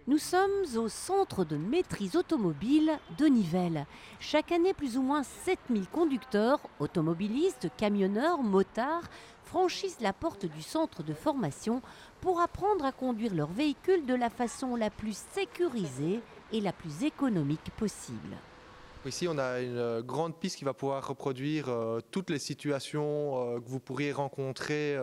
Nous sommes au centre de maîtrise automobile de Nivelles. Chaque année, plus ou moins 7000 conducteurs, automobilistes, camionneurs, motards franchissent la porte du centre de formation pour apprendre à conduire leur véhicule de la façon la plus sécurisée et la plus économique possible. Ici, on a une grande piste qui va pouvoir reproduire toutes les situations que vous pourriez rencontrer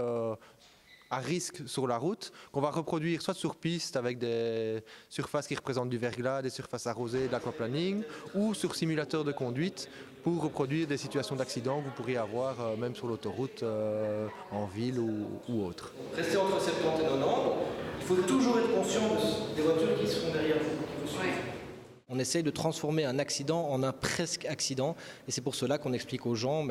à risque sur la route, qu'on va reproduire soit sur piste avec des surfaces qui représentent du verglas, des surfaces arrosées, de l'aquaplaning, ou sur simulateur de conduite pour reproduire des situations d'accident que vous pourriez avoir même sur l'autoroute en ville ou autre. Restez entre 70 et 90, il faut toujours être conscient des voitures qui seront derrière vous, qui vous suivent. On essaye de transformer un accident en un presque accident et c'est pour cela qu'on explique aux gens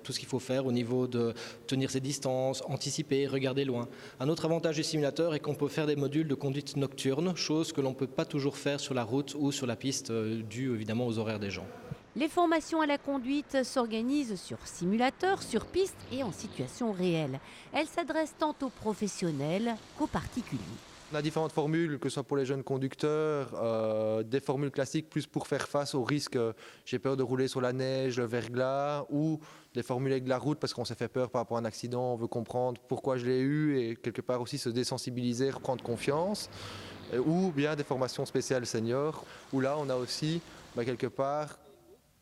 tout ce qu'il faut faire au niveau de tenir ses distances, anticiper, regarder loin. Un autre avantage du simulateur est qu'on peut faire des modules de conduite nocturne, chose que l'on ne peut pas toujours faire sur la route ou sur la piste, dû évidemment aux horaires des gens. Les formations à la conduite s'organisent sur simulateur, sur piste et en situation réelle. Elles s'adressent tant aux professionnels qu'aux particuliers. On a différentes formules, que ce soit pour les jeunes conducteurs, des formules classiques plus pour faire face au risque, j'ai peur de rouler sur la neige, le verglas, ou des formules avec de la route parce qu'on s'est fait peur par rapport à un accident, on veut comprendre pourquoi je l'ai eu et quelque part aussi se désensibiliser, reprendre confiance, ou bien des formations spéciales seniors, où là on a aussi quelque part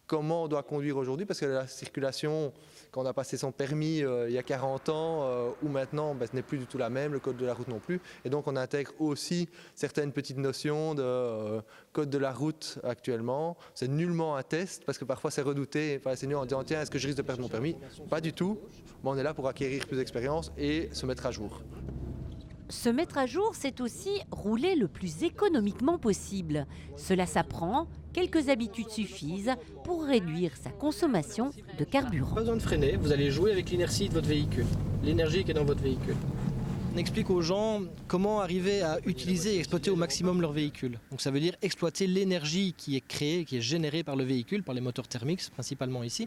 comment on doit conduire aujourd'hui, parce que la circulation, quand on a passé son permis il y a 40 ans, ou maintenant, ce n'est plus du tout la même, le code de la route non plus. Et donc on intègre aussi certaines petites notions de code de la route actuellement. C'est nullement un test, parce que parfois c'est redouté par les seniors en disant « Tiens, est-ce que je risque de perdre mon permis ?» Pas du tout. Mais on est là pour acquérir plus d'expérience et se mettre à jour. Se mettre à jour, c'est aussi rouler le plus économiquement possible. Cela s'apprend, quelques habitudes suffisent pour réduire sa consommation de carburant. Pas besoin de freiner, vous allez jouer avec l'inertie de votre véhicule, l'énergie qui est dans votre véhicule. On explique aux gens comment arriver à utiliser et exploiter au maximum leur véhicule. Donc ça veut dire exploiter l'énergie qui est créée, qui est générée par le véhicule, par les moteurs thermiques principalement ici.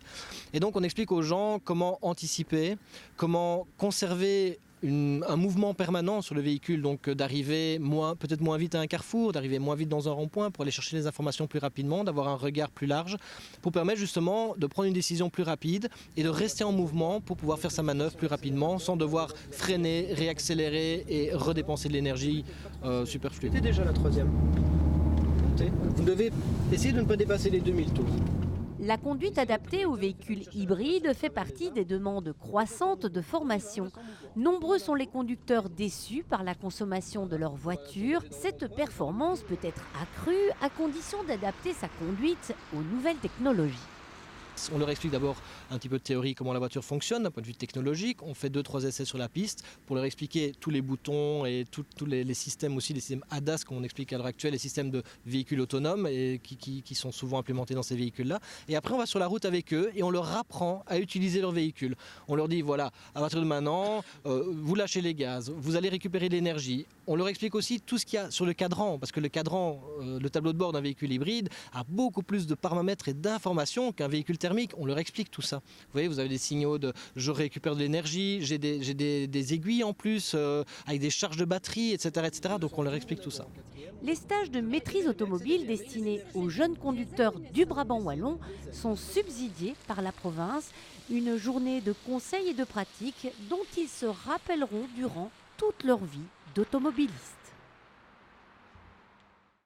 Et donc on explique aux gens comment anticiper, comment conserver un mouvement permanent sur le véhicule, donc d'arriver peut-être moins vite à un carrefour, d'arriver moins vite dans un rond-point pour aller chercher les informations plus rapidement, d'avoir un regard plus large, pour permettre justement de prendre une décision plus rapide et de rester en mouvement pour pouvoir faire sa manœuvre plus rapidement sans devoir freiner, réaccélérer et redépenser de l'énergie superflue. C'est déjà la troisième. Vous devez essayer de ne pas dépasser les 2000 tours. La conduite adaptée aux véhicules hybrides fait partie des demandes croissantes de formation. Nombreux sont les conducteurs déçus par la consommation de leur voiture. Cette performance peut être accrue à condition d'adapter sa conduite aux nouvelles technologies. On leur explique d'abord un petit peu de théorie, comment la voiture fonctionne d'un point de vue technologique. On fait 2-3 essais sur la piste pour leur expliquer tous les boutons et tous les systèmes aussi, les systèmes ADAS qu'on explique à l'heure actuelle, les systèmes de véhicules autonomes et qui sont souvent implémentés dans ces véhicules-là. Et après on va sur la route avec eux et on leur apprend à utiliser leur véhicule. On leur dit voilà, à partir de maintenant, vous lâchez les gaz, vous allez récupérer de l'énergie. On leur explique aussi tout ce qu'il y a sur le cadran, parce que le cadran, le tableau de bord d'un véhicule hybride a beaucoup plus de paramètres et d'informations qu'un véhicule thermique. On leur explique tout ça. Vous voyez, vous avez des signaux de je récupère de l'énergie, j'ai des aiguilles en plus, avec des charges de batterie, etc., etc. Donc on leur explique tout ça. Les stages de maîtrise automobile destinés aux jeunes conducteurs du Brabant wallon sont subsidiés par la province. Une journée de conseils et de pratiques dont ils se rappelleront durant toute leur vie d'automobilistes.